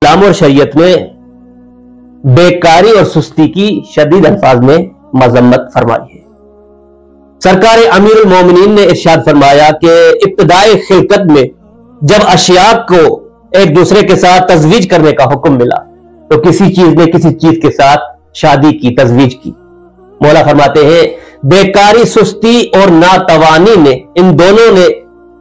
इस्लाम और शरीयत में बेकारी और सुस्ती की शदीद अल्फाज में मजम्मत फरमाई है। सरकार अमीरुल मोमिनीन ने इरशाद फरमाया कि इब्तिदाई खिलकत में जब अशिया को एक दूसरे के साथ तजवीज करने का हुक्म मिला तो किसी चीज ने किसी चीज के साथ शादी की, तजवीज की। मौला फरमाते हैं बेकारी, सुस्ती और नातवानी ने, इन दोनों ने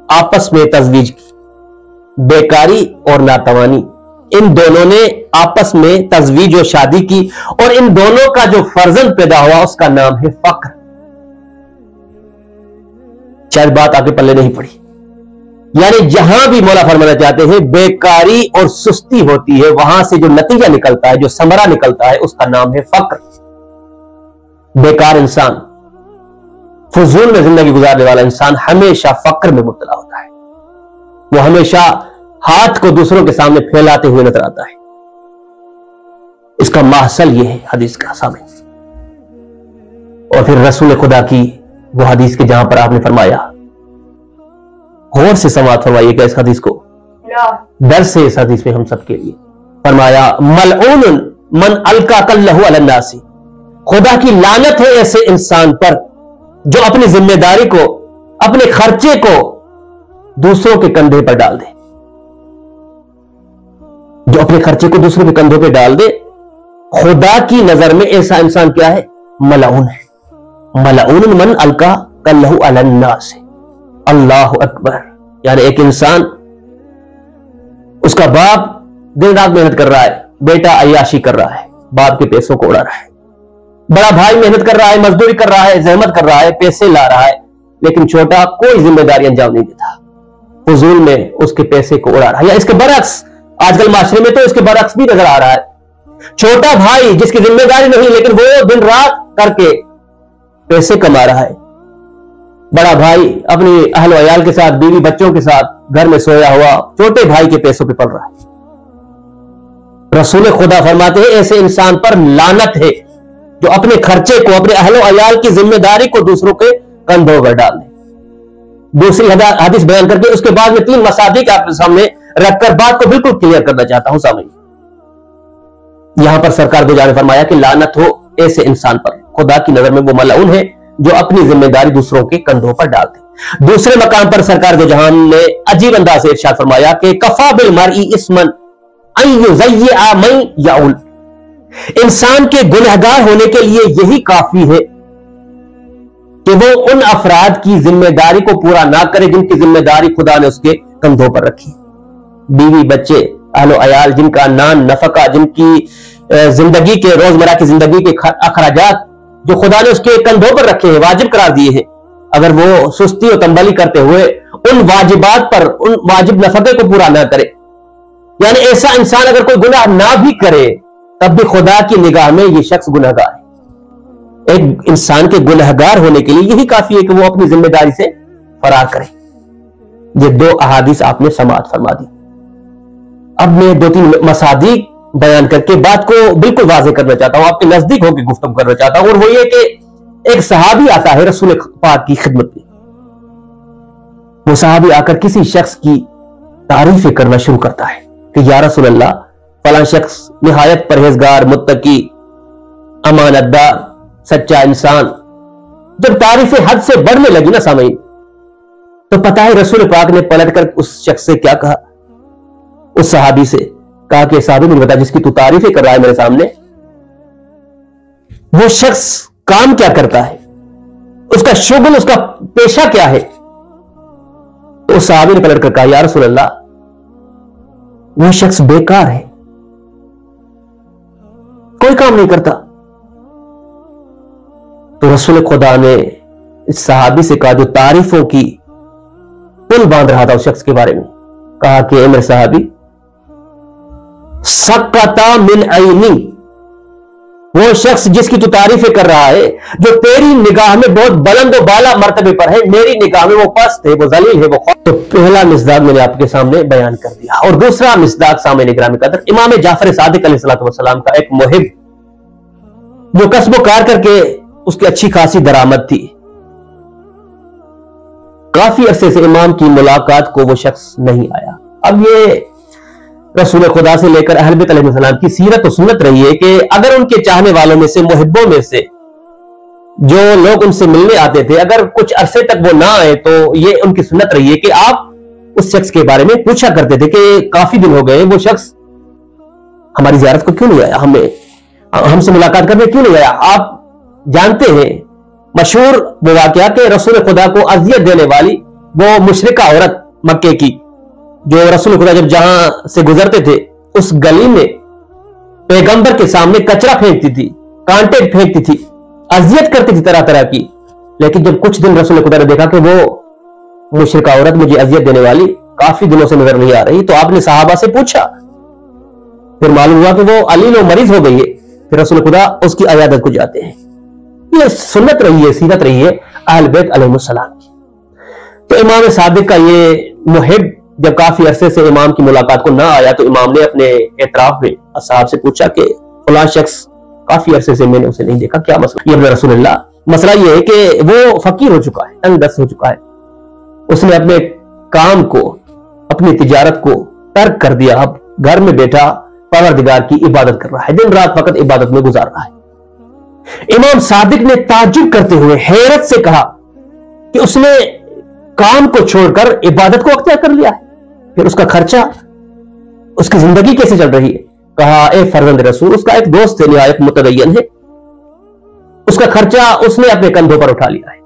आपस में तजवीज की। बेकारी और नातवानी, इन दोनों ने आपस में तजवीज और शादी की, और इन दोनों का जो फर्जंद पैदा हुआ उसका नाम है फक्र। शायद बात आगे पल्ले नहीं पड़ी। यानी जहां भी मौला फरमाना चाहते हैं बेकारी और सुस्ती होती है, वहां से जो नतीजा निकलता है, जो समरा निकलता है, उसका नाम है फक्र। बेकार इंसान, फजूल में जिंदगी गुजारने वाला इंसान हमेशा फक्र में मुब्तला होता है। वो हमेशा हाथ को दूसरों के सामने फैलाते हुए नजर आता है। इसका माहसल यह है हदीस का सामने। और फिर रसूल खुदा की वो हदीस के जहां पर आपने फरमाया, गौर से समाअत फरमाइएगा इस हदीस को, डर से इस हदीस में हम सबके लिए फरमाया, मलऊन मन अलका कल्लहु अलन्नासी, खुदा की लानत है ऐसे इंसान पर जो अपनी जिम्मेदारी को, अपने खर्चे को दूसरों के कंधे पर डाल दे। जो अपने खर्चे को दूसरों के कंधों पर डाल दे, खुदा की नजर में ऐसा इंसान क्या है? मलऊन है। मलऊन मन अलका कल्लहु अलन्नासी। अल्लाह अकबर। यानी एक इंसान, उसका बाप दिन रात मेहनत कर रहा है, बेटा अय्याशी कर रहा है, बाप के पैसों को उड़ा रहा है। बड़ा भाई मेहनत कर रहा है, मजदूरी कर रहा है, जहमत कर रहा है, पैसे ला रहा है, लेकिन छोटा कोई जिम्मेदारी अंजाम नहीं देता, फजूल में उसके पैसे को उड़ा रहा है। या इसके बरक्स, आजकल माशरे में तो इसके बरक्स भी नजर आ रहा है। छोटा भाई जिसकी जिम्मेदारी नहीं, लेकिन वो दिन रात करके पैसे कमा रहा है। बड़ा भाई अपनी अहल वयाल के साथ, बीवी बच्चों के साथ घर में सोया हुआ छोटे भाई के पैसों पे पड़ रहा है। रसूल खुदा फरमाते हैं ऐसे इंसान पर लानत है जो अपने खर्चे को, अपने अहल वयाल की जिम्मेदारी को दूसरों के कंधों पर डाल दे। दूसरी हदीस बयान करके उसके बाद में 3 मसादिक आपके सामने रखकर बात को बिल्कुल क्लियर करना चाहता हूं सामने। यहां पर सरकार दो जाने फरमाया कि लानत हो ऐसे इंसान पर, खुदा की नजर में वो मलऊन है जो अपनी जिम्मेदारी दूसरों के कंधों पर डालते। दूसरे मकाम पर सरकार दो जहान ने अजीब अंदाज से इरशाद फरमाया कि कफा बिल मरई इस्मन अन युज़य्या मन याउल, इंसान के गुनहगार होने के लिए यही काफी है कि वो उन अफराद की जिम्मेदारी को पूरा ना करे जिनकी जिम्मेदारी खुदा ने उसके कंधों पर रखी। बीवी बच्चे, अहलो अयाल, जिनका नान नफका, जिनकी जिंदगी के, रोजमर्रा की जिंदगी के अखराजात जो खुदा ने उसके कंधों पर रखे हैं, वाजिब करार दिए हैं, अगर वो सुस्ती और तंबली करते हुए उन वाजिबात पर, उन वाजिब नफके को पूरा ना करे, यानी ऐसा इंसान अगर कोई गुनाह ना भी करे तब भी खुदा की निगाह में ये शख्स गुनहगार है। एक इंसान के गुनहगार होने के लिए यही काफी है कि वो अपनी जिम्मेदारी से फरार करे। ये 2 अहादीस आपने समाअत फरमा दी। अब मैं 2-3 मसादिक बयान करके बात को बिल्कुल वाज़ेह करना चाहता हूं, आपके नजदीक होकर गुफ्तगू करना चाहता हूं। और वो ये कि एक सहाबी आता है रसूल पाक की खिदमत में। वो सहाबी आकर किसी शख्स की तारीफ करना शुरू करता है कि या रसूल अल्लाह, फलां शख्स निहायत परहेजगार, मुत्तकी, अमानतदार, सच्चा इंसान। जब तारीफें हद से बढ़ने लगी ना सामईन, तो पता है रसूल पाक ने पलटकर उस शख्स से क्या कहा? उस सहाबी से कहा कि साहबी मुझे बता, जिसकी तू तारीफें कर रहा है मेरे सामने, वो शख्स काम क्या करता है, उसका शुगल, उसका पेशा क्या है? तो उस सहाबी ने पलटकर कहा, या रसूल अल्लाह, वो शख्स बेकार है, कोई काम नहीं करता। तो रसूल खुदा ने इस सहाबी से कहा, जो तारीफों की पुल बांध रहा था उस शख्स के बारे में, कहा कि ए मेरे सहाबी, सकता मिन ऐनी, वो शख्स जिसकी तू तारीफें कर रहा है, जो तेरी निगाह में बहुत बुलंद और बाला मर्तबे पर है, मेरी निगाह में वो पस्त है, वो जलील है, वो खौफ। तो पहला मिसदाक मैंने आपके सामने बयान कर दिया। और दूसरा मिसदाक सामने गिरामी कदर, इमाम जाफर सादिक अलैहिस्सलाम का एक मुहिब, जो कस्ब कार करके उसकी अच्छी खासी दरामद थी। काफी अरसे से इमाम की मुलाकात को वो शख्स नहीं आया। अब ये रसूल खुदा से लेकर अहल बैत अलैहिस्सलाम की सीरत और सुन्नत रही है कि अगर उनके चाहने वालों में से, मुहिब्बों में से जो लोग उनसे मिलने आते थे, अगर कुछ अरसे तक वो ना आए तो ये उनकी सुन्नत रही है कि आप उस शख्स के बारे में पूछा करते थे कि काफी दिन हो गए, वो शख्स हमारी ज़ियारत को क्यों नहीं आया, हमसे मुलाकात करने क्यों नहीं आया। आप जानते हैं मशहूर वो वाकया कि रसूल खुदा को अजियत देने वाली वो मुशरिका औरत मक्के की, जो रसूल खुदा जब जहां से गुजरते थे उस गली में पैगंबर के सामने कचरा फेंकती थी, कांटे फेंकती थी, अजियत करती थी तरह तरह की। लेकिन जब कुछ दिन रसूल खुदा ने देखा कि वो मुशरिका औरत मुझे अजियत देने वाली काफी दिनों से नजर नहीं आ रही, तो आपने सहाबा से पूछा, फिर मालूम हुआ कि वो अलील और मरीज हो गई है। फिर रसूल खुदा उसकी अयादत को जाते हैं। ये सुन्नत रही है, सीरत रही है अहल बैत अलैहिस्सलाम की। तो इमाम सादिक का ये मुहिब जब काफी अरसे से इमाम की मुलाकात को ना आया तो इमाम ने अपने एतराफ में असहाब से पूछा कि फलां शख्स काफी अरसे से मैंने उसे नहीं देखा, क्या मसला। ये रसूलुल्लाह, मसला ये है कि वो फकीर हो चुका है, तंगदस्त हो चुका है, उसने अपने काम को, अपनी तिजारत को तर्क कर दिया, अब घर में बैठा परवरदिगार की इबादत कर रहा है, दिन रात फकत इबादत में गुजार रहा है। इमाम सादिक ने ताज्जुब करते हुए हैरत से कहा कि उसने काम को छोड़कर इबादत को अख्तियार कर लिया है, फिर उसका खर्चा, उसकी जिंदगी कैसे चल रही है। कहा, ए फरजंद रसूल, उसका एक दोस्त है निहायत मुतदय्यन है, उसका खर्चा उसने अपने कंधों पर उठा लिया है।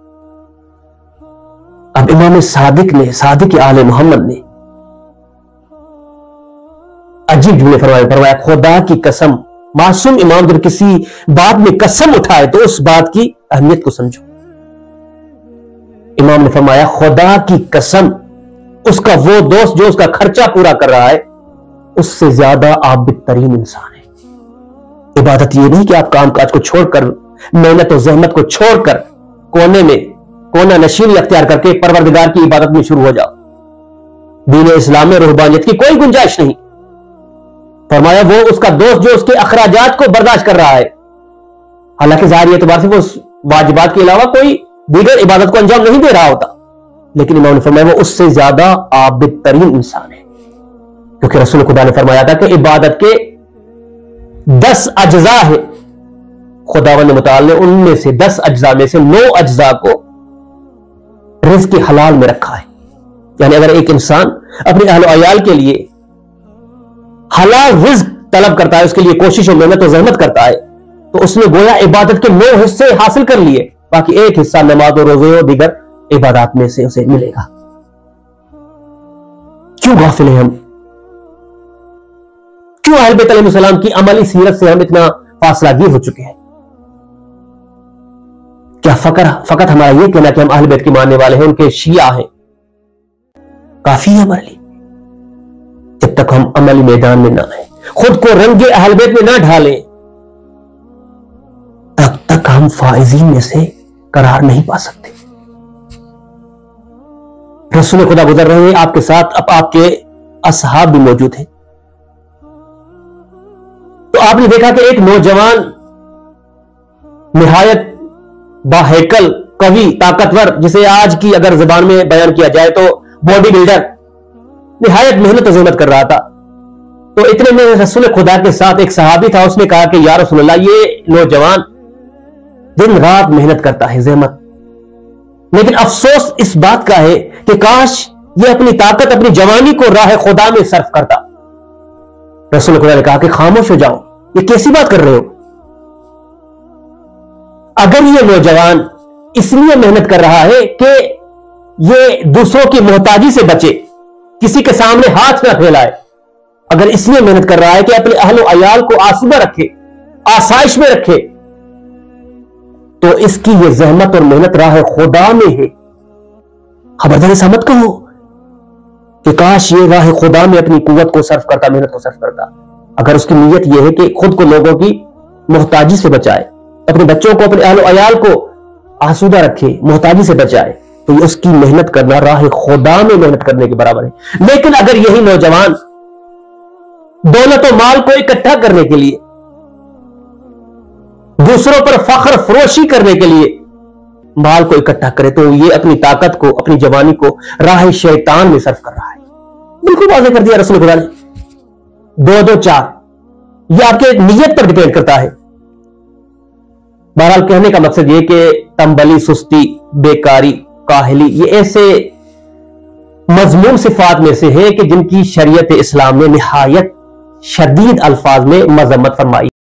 अब इमाम सादिक ने, सादिक आले मोहम्मद ने अजीब जुमले फरमाया, खुदा की कसम, मासूम इमाम जब किसी बात में कसम उठाए तो उस बात की अहमियत को समझो। इमाम ने फरमाया, खुदा की कसम, उसका वो दोस्त जो उसका खर्चा पूरा कर रहा है उससे ज्यादा आबिद तरीन इंसान है। इबादत ये नहीं कि आप काम काज को छोड़कर, मेहनत और जहमत को छोड़कर कोने में कोना नशीनी अख्तियार करके परवरदिगार की इबादत में शुरू हो जाओ। दीन इस्लाम में रूहबानियत की कोई गुंजाइश नहीं। फरमाया, वो उसका दोस्त जो उसके अखराजात को बर्दाश्त कर रहा है, हालांकि जाहिर एतबार से वो वाजिबात के अलावा कोई दीगर इबादत को अंजाम नहीं दे रहा होता, लेकिन इमाम ने फरमाया वो उससे ज्यादा आबिद तरीन इंसान है। क्योंकि रसूल खुदा ने फरमाया था कि इबादत के 10 अज्जा है, खुदावंद मुताल ने उनमें से 10 अज्जा में से 9 अज्जा को रिज़्क़ के हलाल में रखा है। यानी अगर एक इंसान अपने अहल अयाल के लिए हलाल रिज़्क़ तलब करता है, उसके लिए कोशिश और मेहनत और जहमत करता है, तो उसने गोया इबादत के 9 हिस्से हासिल कर लिए, बाकी एक हिस्सा नमाज और रोजे और दीगर इबादत में से उसे मिलेगा। क्यों गाफिल हैं हम? क्यों अहल बैत अलैहिस्सलाम की अमली सीरत से हम इतना फासलागीर हो चुके हैं? क्या फकत हमारा यह कहना कि हम अहल बैत के मानने वाले हैं, उनके शिया हैं, काफी है हमारे लिए? जब तक हम अमली मैदान में ना आए, खुद को रंगे अहल बैत में ना ढालें, तब तक हम फाइजीन में से करार नहीं पा सकते। रसूल खुदा गुजर रहे हैं आपके साथ, अब आपके असहाब भी मौजूद हैं। तो आपने देखा कि एक नौजवान निहायत बाहैकल, कवि, ताकतवर, जिसे आज की अगर जुबान में बयान किया जाए तो बॉडी बिल्डर, निहायत मेहनत और जहमत कर रहा था। तो इतने में रसूल खुदा के साथ एक सहाबी था, उसने कहा कि या रसूलल्लाह, ये नौजवान दिन रात मेहनत करता है, जहमत, लेकिन अफसोस इस बात का है कि काश ये अपनी ताकत, अपनी जवानी को राह खुदा में सर्फ करता। रसूल खुदा ने कहा कि खामोश हो जाओ, ये कैसी बात कर रहे हो? अगर ये नौजवान इसलिए मेहनत कर रहा है कि ये दूसरों की मोहताजी से बचे, किसी के सामने हाथ ना फैलाए, अगर इसलिए मेहनत कर रहा है कि अपने अहल अयाल को आसूदा रखे, आसाइश में रखे, तो इसकी ये जहमत और मेहनत राह खुदा में है। खबरदार ऐसा मत कहो कि काश ये राह खुदा में अपनी कुव्वत को सर्फ करता, मेहनत को सर्फ करता। अगर उसकी नीयत यह है कि खुद को लोगों की मोहताजी से बचाए, अपने बच्चों को, अपने अहल अयाल को आसूदा रखे, मोहताजी से बचाए, तो ये उसकी मेहनत करना राह खुदा में मेहनत करने के बराबर है। लेकिन अगर यही नौजवान दौलत और माल को इकट्ठा करने के लिए, दूसरों पर फख्र फरोशी करने के लिए माल को इकट्ठा करे, तो ये अपनी ताकत को, अपनी जवानी को राह शैतान में सर्फ कर रहा है। बिल्कुल वाज़ेह कर दिया रसूल खुदा ने। दो दो चार, यह आपके नीयत पर डिपेंड करता है। बहरहाल कहने का मकसद यह कि तंबली, सुस्ती, बेकारी, काहली, ये ऐसे मजमूम सिफात में से है कि जिनकी शरीयत इस्लाम ने निहायत शदीद अल्फाज में मजम्मत फरमाई।